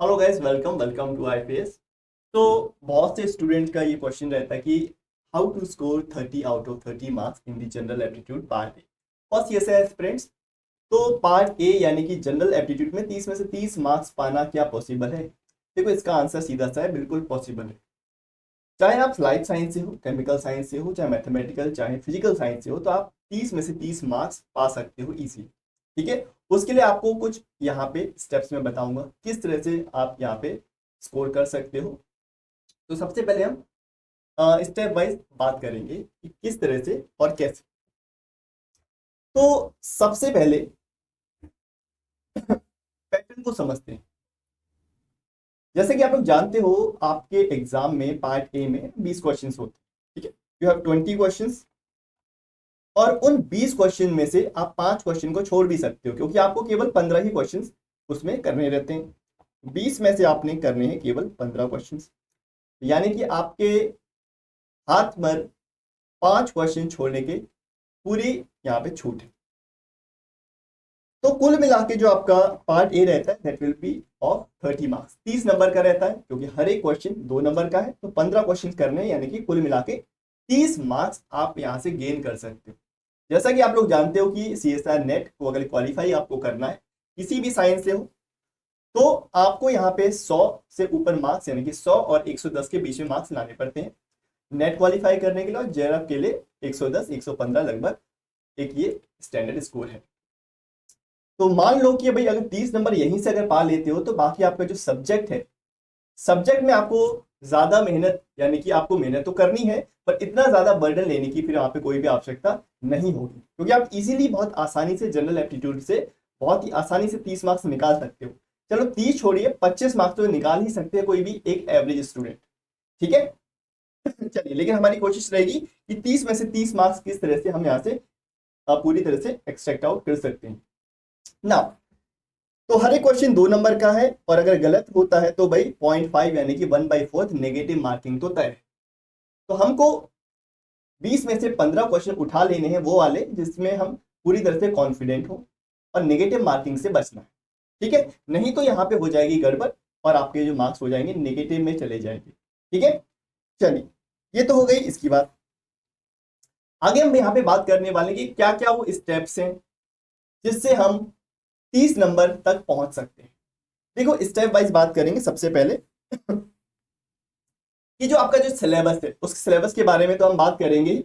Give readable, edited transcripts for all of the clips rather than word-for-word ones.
Hello guys, welcome welcome to IPS. तो बहुत से स्टूडेंट का ये क्वेश्चन रहता है कि how to score 30 out of 30 marks in the general aptitude part A. और यस है फ्रेंड्स। तो पार्ट ए यानी कि जनरल एप्टीट्यूड में 30 में से 30 मार्क्स पाना क्या पॉसिबल है? देखो, इसका आंसर सीधा सा है, बिल्कुल पॉसिबल है। चाहे आप लाइफ साइंस से हो, केमिकल साइंस से हो, चाहे मैथमेटिकल, चाहे फिजिकल साइंस से हो, तो आप 30 में से 30 मार्क्स पा सकते हो इजीली। ठीक है। उसके लिए आपको कुछ यहाँ पे स्टेप्स में बताऊंगा किस तरह से आप यहाँ पे स्कोर कर सकते हो। तो सबसे पहले हम स्टेप वाइज बात करेंगे कि किस तरह से और कैसे। तो सबसे पहले पैटर्न को समझते हैं। जैसे कि आप लोग जानते हो, आपके एग्जाम में पार्ट ए में 20 क्वेश्चंस होते हैं। ठीक है। You have 20 questions. और उन 20 क्वेश्चन में से आप 5 क्वेश्चन को छोड़ भी सकते हो, क्योंकि आपको केवल 15 ही क्वेश्चन उसमें करने रहते हैं। 20 में से आपने करने हैं केवल 15 क्वेश्चन। यानी कि आपके हाथ पर 5 क्वेश्चन छोड़ने के पूरी यहाँ पे छूट है। तो कुल मिला के जो आपका पार्ट ए रहता है that will be of 30 marks. 30 number का रहता है, क्योंकि हर एक क्वेश्चन 2 नंबर का है। तो 15 क्वेश्चन करने हैं, यानी कि कुल मिला के 30 मार्क्स आप यहाँ से गेन कर सकते हो। जैसा कि आप लोग जानते हो कि सीएसआर नेट को अगर क्वालिफाई आपको करना है किसी भी साइंस से हो, तो आपको यहाँ पे 100 से ऊपर मार्क्स, यानी कि 100 और 110 के बीच में मार्क्स लाने पड़ते हैं नेट क्वालिफाई करने के लिए। और जेआरएफ के लिए 110 115 लगभग एक ये स्टैंडर्ड स्कोर है। तो मान लो कि भाई अगर 30 नंबर यहीं से अगर पा लेते हो, तो बाकी आपका जो सब्जेक्ट है, सब्जेक्ट में आपको ज्यादा मेहनत, यानी कि आपको मेहनत तो करनी है, पर इतना ज्यादा बर्डन लेने की फिर वहां पे कोई भी आवश्यकता नहीं होगी, क्योंकि आप इजीली बहुत आसानी से जनरल एप्टीट्यूड से बहुत ही आसानी से 30 मार्क्स निकाल सकते हो। चलो 30 छोड़िए, 25 मार्क्स तो निकाल ही सकते हैं कोई भी एक एवरेज स्टूडेंट। ठीक है। चलिए, लेकिन हमारी कोशिश रहेगी कि 30 में से 30 मार्क्स किस तरह से हम यहाँ से पूरी तरह से एक्सट्रैक्ट आउट कर सकते हैं ना। तो हर एक क्वेश्चन 2 नंबर का है, और अगर गलत होता है तो भाई 0.5 यानी कि 1/4 नेगेटिव मार्किंग तो तय है। तो हमको 20 में से 15 क्वेश्चन उठा लेने हैं, वो वाले जिसमें हम पूरी तरह से कॉन्फिडेंट हो, और नेगेटिव मार्किंग से बचना है। ठीक है। नहीं तो यहाँ पे हो जाएगी गड़बड़, और आपके जो मार्क्स हो जाएंगे नेगेटिव में चले जाएंगे। ठीक है। चलिए, ये तो हो गई इसकी बात। आगे हम यहाँ पे बात करने वाले कि क्या क्या वो स्टेप्स हैं जिससे हम 30 नंबर तक पहुंच सकते हैं। देखो, स्टेप वाइज बात करेंगे। सबसे पहले कि जो आपका जो सिलेबस है, उस सिलेबस के बारे में तो हम बात करेंगे ही।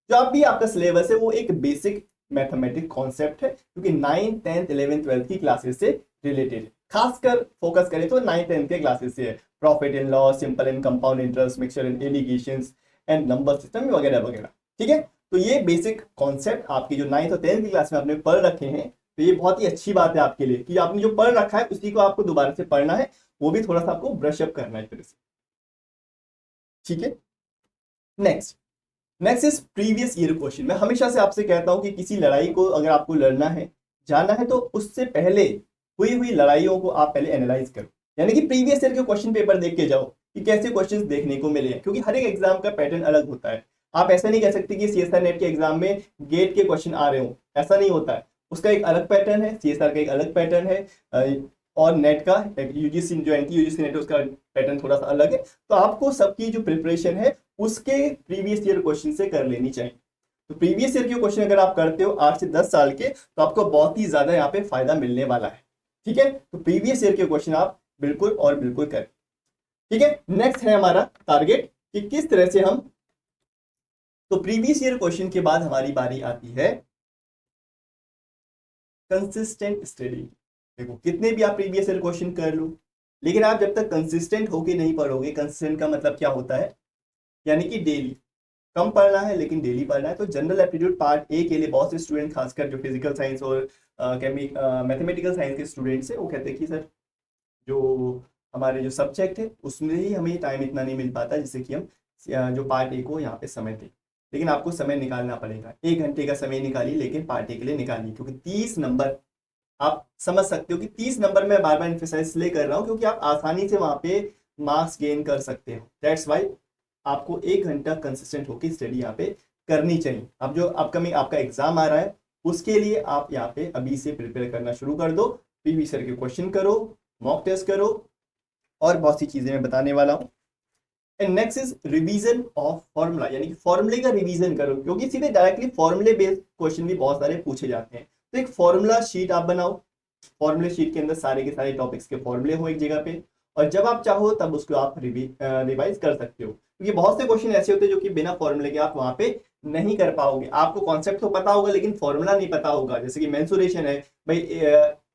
जो आप भी आपका सिलेबस है वो एक बेसिक मैथमेटिक कॉन्सेप्ट है, क्योंकि 9th 10th 11th 12th की क्लासेस से रिलेटेड है। खासकर फोकस करें तो 9th 10th के क्लासेस से है। Profit and loss, simple and compound interest, mixture and allegations and number system वगैरह वगैरह। ठीक है। तो ये बेसिक कॉन्सेप्ट आपकी जो 9th और 10th की क्लास में आपने पढ़ रखे हैं, तो ये बहुत ही अच्छी बात है आपके लिए कि आपने जो पढ़ रखा है उसी को आपको दोबारा से पढ़ना है, वो भी थोड़ा सा आपको ब्रशअप करना है तरह से। ठीक है। Next next is previous year question. मैं हमेशा से आपसे कहता हूं कि किसी लड़ाई को अगर आपको लड़ना है, जाना है, तो उससे पहले हुई हुई लड़ाइयों को आप पहले एनालाइज करो। यानी कि प्रीवियस ईयर के क्वेश्चन पेपर देख के जाओ कि कैसे क्वेश्चंस देखने को मिले हैं, क्योंकि हर एक एग्जाम का पैटर्न अलग होता है। आप ऐसा नहीं कह सकते कि सीएसआर नेट के एग्जाम में गेट के क्वेश्चन आ रहे हो, ऐसा नहीं होता है। उसका एक अलग पैटर्न है, सीएसआर का एक अलग पैटर्न है, और नेट का यूजीसी जो एंटी यूजीसी नेट है उसका पैटर्न थोड़ा सा अलग है। तो आपको सबकी जो प्रिपरेशन है उसके प्रीवियस ईयर क्वेश्चन से कर लेनी चाहिए। तो प्रीवियस ईयर के क्वेश्चन अगर आप करते हो 8 से 10 साल के, तो आपको बहुत ही ज्यादा यहाँ पे फायदा मिलने वाला है। ठीक है। तो प्रीवियस ईयर के क्वेश्चन आप बिल्कुल और बिल्कुल करें। ठीक है। नेक्स्ट है हमारा टारगेट कि किस तरह से हम, तो प्रीवियस ईयर क्वेश्चन के बाद हमारी बारी आती है कंसिस्टेंट स्टडी। देखो, कितने भी आप प्रीवियस ईयर क्वेश्चन कर लो, लेकिन आप जब तक कंसिस्टेंट होके नहीं पढ़ोगे, कंसिस्टेंट का मतलब क्या होता है, यानी कि डेली कम पढ़ना है लेकिन डेली पढ़ना है। तो जनरल एप्टीट्यूड पार्ट ए के लिए बहुत से स्टूडेंट, खासकर जो फिजिकल साइंस और मैथमेटिकल साइंस के स्टूडेंट्स हैं, वो कहते हैं कि सर जो हमारे जो सब्जेक्ट है उसमें ही हमें टाइम इतना नहीं मिल पाता जिससे कि हम जो पार्ट ए को यहाँ पे समय दें। लेकिन आपको समय निकालना पड़ेगा, 1 घंटे का समय निकालिए, लेकिन पार्ट ए के लिए निकालिए, क्योंकि 30 नंबर आप समझ सकते हो कि 30 नंबर में बार बार इन्फेसाइज इसलिए कर रहा हूँ क्योंकि आप आसानी से वहां पे मार्क्स गेन कर सकते हो। दैट्स वाई आपको 1 घंटा कंसिस्टेंट होकर स्टडी यहाँ पे करनी चाहिए। अब जो अपकमिंग आपका एग्जाम आ रहा है उसके लिए आप यहाँ पे अभी से प्रिपेयर करना शुरू कर दो। प्रीवियस ईयर के क्वेश्चन करो, मॉक टेस्ट करो, और बहुत सी चीजें मैं बताने वाला हूँ। And next is revision of formula, यानी कि फॉर्मूले का रिवीजन करो, क्योंकि सीधे डायरेक्टली फॉर्मूले बेस्ड क्वेश्चन भी बहुत सारे पूछे जाते हैं। तो एक फॉर्मूला शीट आप बनाओ, फॉर्मूले शीट के अंदर सारे के सारे टॉपिक्स के फॉर्मूले हो एक जगह पे, और जब आप चाहो तब उसको आप रिवाइज कर सकते हो, क्योंकि बहुत से क्वेश्चन ऐसे होते हैं जो कि बिना फॉर्मूले के आप वहां पे नहीं कर पाओगे। आपको कॉन्सेप्ट तो पता होगा लेकिन फॉर्मूला नहीं पता होगा, जैसे कि मेंसुरेशन है भाई,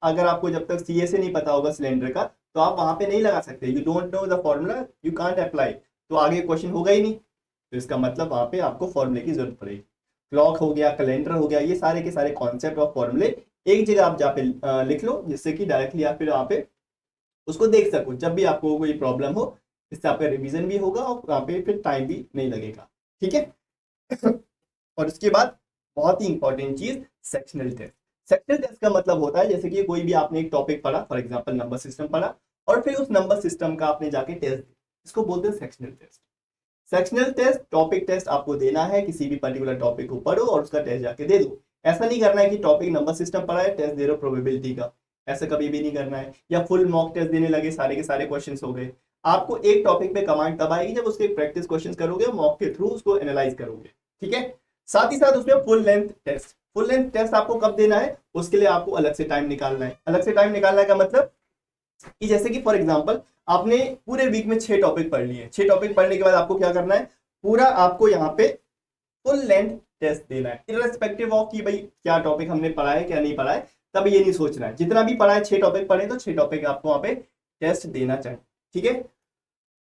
अगर आपको जब तक सीएसए नहीं पता होगा सिलेंडर का, तो आप वहां पे नहीं लगा सकते। You don't know the formula you can't apply, तो आगे क्वेश्चन होगा ही नहीं। तो इसका मतलब वहां पे आपको फॉर्मूले की जरूरत पड़ेगी। क्लॉक हो गया, कैलेंडर हो गया, ये सारे के सारे कॉन्सेप्ट और फॉर्मूले एक जगह आप जहाँ पे लिख लो, जिससे कि डायरेक्टली आप फिर वहाँ पे उसको देख सको जब भी आपको कोई प्रॉब्लम हो। इससे आपका रिवीजन भी होगा और वहाँ पे फिर टाइम भी नहीं लगेगा, ठीक है। और उसके बाद बहुत ही इंपॉर्टेंट चीज, सेक्शनल टेस्ट। सेक्शनल टेस्ट का मतलब होता है जैसे कि कोई भी आपने एक टॉपिक पढ़ा, फॉर एग्जांपल नंबर सिस्टम पढ़ा, और फिर उस नंबर सिस्टम का आपने जाके टेस्ट, इसको बोलते हैं sectional test. Sectional test topic test आपको देना है, किसी भी पर्टिकुलर टॉपिक को पढ़ो और उसका टेस्ट जाके दे दो। ऐसा नहीं करना है कि टॉपिक नंबर सिस्टम पढ़ा है टेस्ट दे रहे हो प्रोबेबिलिटी का, ऐसा कभी भी नहीं करना है। या फुल मॉक टेस्ट देने लगे, सारे के सारे क्वेश्चंस हो गए। आपको एक टॉपिक पे कमांड तब आएगी जब उसके प्रैक्टिस क्वेश्चंस करोगे, मॉक के थ्रू उसको एनालाइज करोगे, ठीक है। साथ ही साथ उसमें full length test, full length test आपको कब देना है, उसके लिए आपको अलग से टाइम निकालना है। अलग से टाइम निकालने का मतलब कि जैसे कि फॉर एग्जांपल आपने पूरे वीक में 6 टॉपिक पढ़ लिए, 6 टॉपिक पढ़ने के बाद आपको क्या करना है, पूरा आपको यहाँ पे फुल लेंथ टेस्ट देना है, इररिस्पेक्टिव ऑफ कि भाई क्या टॉपिक हमने पढ़ा है क्या नहीं पढ़ा है। तब ये नहीं सोचना है, जितना भी पढ़ा है 6 टॉपिक पढ़े तो 6 टॉपिक आपको वहाँ पे टेस्ट देना चाहिए, ठीक है।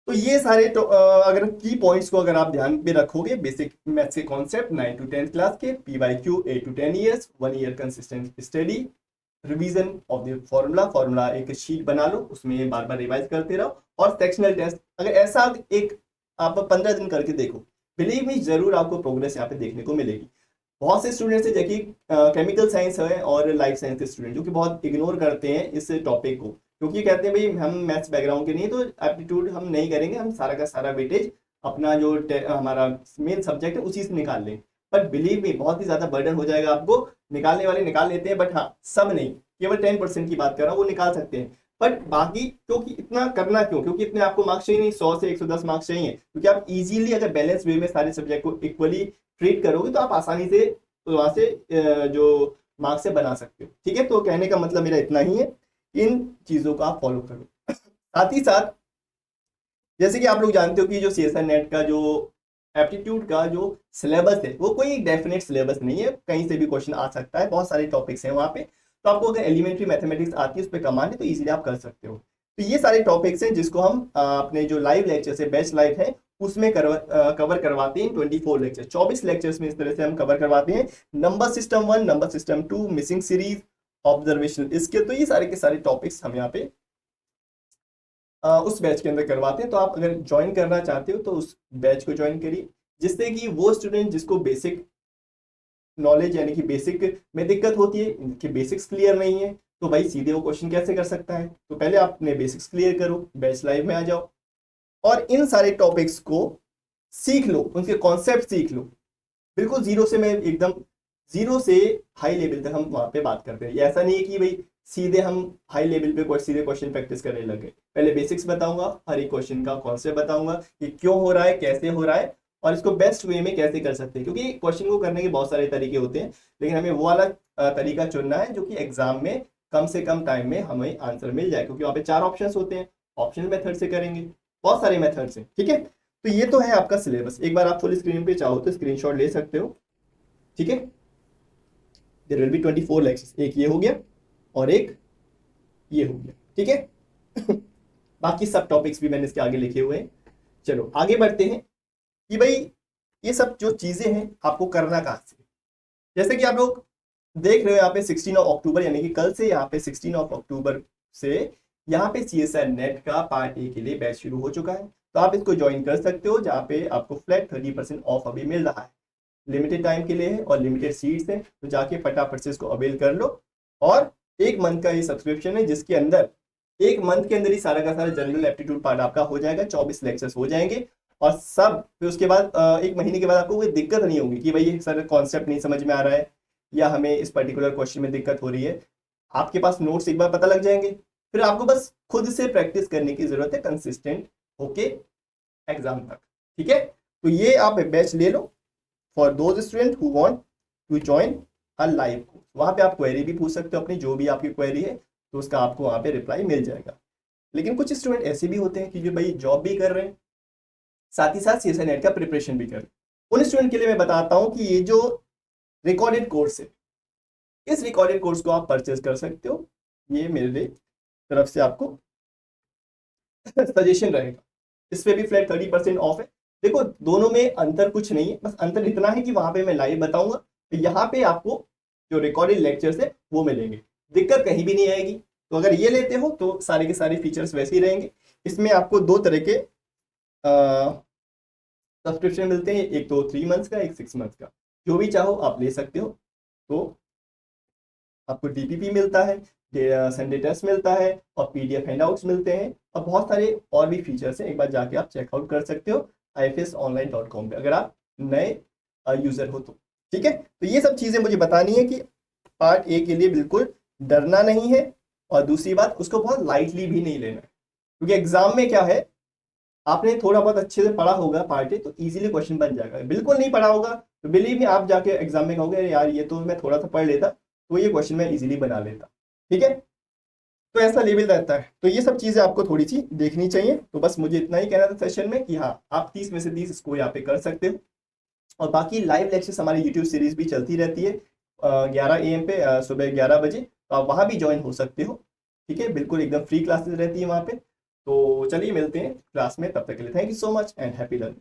तो ये सारे तो अगर की पॉइंट्स को अगर आप ध्यान में रखोगे, बेसिक मैथ्स के कॉन्सेप्ट 9 to 10 क्लास के, PYQ 8 to 10 years, 1 year consistent study, revision of the formula एक शीट बना लो, उसमें बार बार रिवाइज करते रहो। और सेक्शनल टेस्ट अगर ऐसा एक आप 15 दिन करके देखो, बिलीव मी जरूर आपको प्रोग्रेस यहाँ पे देखने को मिलेगी। बहुत से स्टूडेंट्स है जबकि केमिकल साइंस है और लाइफ साइंस के स्टूडेंट जो कि बहुत इग्नोर करते हैं इस टॉपिक को, क्योंकि कहते हैं भाई हम मैथ्स बैकग्राउंड के नहीं तो एप्टीट्यूड हम नहीं करेंगे, हम सारा का सारा वेटेज अपना जो हमारा मेन सब्जेक्ट है उसी से निकाल लें। बट बिलीव मी बहुत ही ज्यादा बर्डन हो जाएगा आपको। निकालने वाले निकाल लेते हैं, बट हाँ सब नहीं, केवल 10% की बात कर रहा हूँ, वो निकाल सकते हैं। बट बाकी क्योंकि इतना करना क्यों, क्योंकि इतने आपको मार्क्स चाहिए नहीं, 100 से 110 मार्क्स चाहिए, क्योंकि आप इजीली अगर बैलेंस वे में सारे सब्जेक्ट को इक्वली ट्रीट करोगे तो आप आसानी से वहां से जो मार्क्स से बना सकते हो, ठीक है। तो कहने का मतलब मेरा इतना ही है, इन चीजों को आप फॉलो करो। साथ ही साथ जैसे कि आप लोग जानते हो कि जो CSIR नेट का जो एप्टीट्यूड का जो सिलेबस है वो कोई डेफिनेट सिलेबस नहीं है, कहीं से भी क्वेश्चन आ सकता है, बहुत सारे टॉपिक्स हैं वहाँ पे। तो आपको अगर एलिमेंट्री मैथमेटिक्स आती है उस पर कमांड है तो इजीली आप कर सकते हो। तो ये सारे टॉपिक्स हैं जिसको हम अपने जो लाइव लेक्चर से बैच लाइव है उसमें कवर करवाते हैं। 24 लेक्चर, 24 लेक्चर्स में इस तरह से हम कवर करवाते हैं। Number system 1, number system 2, missing series, observational इसके, तो ये सारे के सारे टॉपिक्स हम यहाँ पे उस बैच के अंदर करवाते हैं। तो आप अगर ज्वाइन करना चाहते हो तो उस बैच को ज्वाइन करिए, जिससे कि वो स्टूडेंट जिसको बेसिक नॉलेज यानी कि बेसिक में दिक्कत होती है, इनके बेसिक्स क्लियर नहीं है, तो भाई सीधे वो क्वेश्चन कैसे कर सकता है। तो पहले आप अपने बेसिक्स क्लियर करो, बैच लाइव में आ जाओ और इन सारे टॉपिक्स को सीख लो, उनके कॉन्सेप्ट सीख लो। बिल्कुल जीरो से, मैं एकदम जीरो से हाई लेवल तक हम वहां पे बात करते हैं। ऐसा नहीं है कि भाई सीधे हम हाई लेवल पे सीधे क्वेश्चन प्रैक्टिस करने लगे। पहले बेसिक्स बताऊंगा, हर एक क्वेश्चन का कॉन्सेप्ट बताऊंगा कि क्यों हो रहा है, कैसे हो रहा है और इसको बेस्ट वे में कैसे कर सकते हैं। क्योंकि क्वेश्चन को करने के बहुत सारे तरीके होते हैं, लेकिन हमें वो वाला तरीका चुनना है जो कि एग्जाम में कम से कम टाइम में हमें आंसर मिल जाए, क्योंकि वहाँ पे 4 ऑप्शंस होते हैं, ऑप्शनल मेथड से करेंगे, बहुत सारे मेथड्स हैं, ठीक है। तो ये तो है आपका सिलेबस। एक बार आप फुल स्क्रीन पे चाहो तो स्क्रीनशॉट ले सकते हो, ठीक है। देयर विल बी 24 लेक्चर्स, एक ये हो गया और एक ये हो गया, ठीक है। बाकी सब टॉपिक्स भी मैंने इसके आगे लिखे हुए हैं। चलो आगे बढ़ते हैं कि भाई ये सब जो चीजें हैं आपको करना कहाँ से। जैसे कि आप लोग देख रहे हो यहाँ पे 16 अक्टूबर यानी कि कल से यहाँ पे 16 अक्टूबर से यहाँ पे CSIR नेट का पार्ट ए के लिए बैच शुरू हो चुका है। तो आप इसको ज्वाइन कर सकते हो, जहाँ पे आपको फ्लैट 30% ऑफ अभी मिल रहा है, लिमिटेड टाइम के लिए है और लिमिटेड सीट्स हैं। तो जाके फटाफट से इसको अवेल कर लो। और 1 मंथ का ये सब्सक्रिप्शन है, जिसके अंदर 1 मंथ के अंदर ही सारा का सारा जनरल एप्टीट्यूड पार्ट आपका हो जाएगा, 24 लेक्चर्स हो जाएंगे और सब। फिर उसके बाद 1 महीने के बाद आपको कोई दिक्कत नहीं होगी कि भाई ये सर कॉन्सेप्ट नहीं समझ में आ रहा है या हमें इस पर्टिकुलर क्वेश्चन में दिक्कत हो रही है। आपके पास नोट्स एक बार पता लग जाएंगे, फिर आपको बस खुद से प्रैक्टिस करने की जरूरत है कंसिस्टेंट होके एग्जाम तक। ठीक है, तो ये आप बैच ले लो for those student who want to join a live course. वहां पे आप क्वेरी भी पूछ सकते हो अपनी, जो भी आपकी क्वेरी है तो उसका आपको वहां पे रिप्लाई मिल जाएगा। लेकिन कुछ स्टूडेंट ऐसे भी होते हैं कि जो भाई जॉब भी कर रहे हैं, साथ ही साथ सीएसआई नेट का प्रिपरेशन भी कर रहे हैं। उन स्टूडेंट के लिए मैं बताता हूँ कि ये जो रिकॉर्डेड कोर्स है, इस रिकॉर्डेड कोर्स को आप परचेज कर सकते हो। ये मेरे तरफ से आपको सजेशन रहेगा। इस पे भी फ्लैट 30% ऑफ है। देखो दोनों में अंतर कुछ नहीं है, बस अंतर इतना है कि वहां पे मैं लाइव बताऊंगा, तो यहाँ पे आपको जो रिकॉर्डेड लेक्चर्स है वो मिलेंगे, दिक्कत कहीं भी नहीं आएगी। तो अगर ये लेते हो तो सारे के सारे फीचर्स वैसे ही रहेंगे। इसमें आपको दो तरह के सब्सक्रिप्शन मिलते हैं, एक तो 3 मंथ्स का, एक 6 मंथ्स का। जो भी चाहो आप ले सकते हो। तो आपको डीपीपी मिलता है, संडे टेस्ट मिलता है और पीडीएफ हैंडआउट्स मिलते हैं और बहुत सारे और भी फीचर्स हैं। एक बार जाके आप चेकआउट कर सकते हो ifsonline.com पे, अगर आप नए यूजर हो तो। ठीक है, तो ये सब चीजें मुझे बतानी है कि पार्ट ए के लिए बिल्कुल डरना नहीं है, और दूसरी बात उसको बहुत लाइटली भी नहीं लेना है, क्योंकि एग्जाम में क्या है, आपने थोड़ा बहुत अच्छे से पढ़ा होगा पार्ट ए तो इजीली क्वेश्चन बन जाएगा। बिल्कुल नहीं पढ़ा होगा तो बिलीव में आप जाके एग्जाम में कहोगे यार ये तो मैं थोड़ा सा पढ़ लेता तो ये क्वेश्चन मैं इजीली बना लेता। ठीक है, तो ऐसा लेवल रहता है। तो ये सब चीजें आपको थोड़ी सी देखनी चाहिए। तो बस मुझे इतना ही कहना था सेशन में कि हाँ आप 30 में से 30 स्कोर यहाँ पे कर सकते हो। और बाकी लाइव लेक्चर्स हमारी यूट्यूब सीरीज भी चलती रहती है 11 AM पे, सुबह 11 बजे, तो आप वहाँ भी ज्वाइन हो सकते हो। ठीक है, बिल्कुल एकदम फ्री क्लासेस रहती है वहाँ पे। तो चलिए मिलते हैं क्लास में, तब तक के लिए thank you so much and happy learning.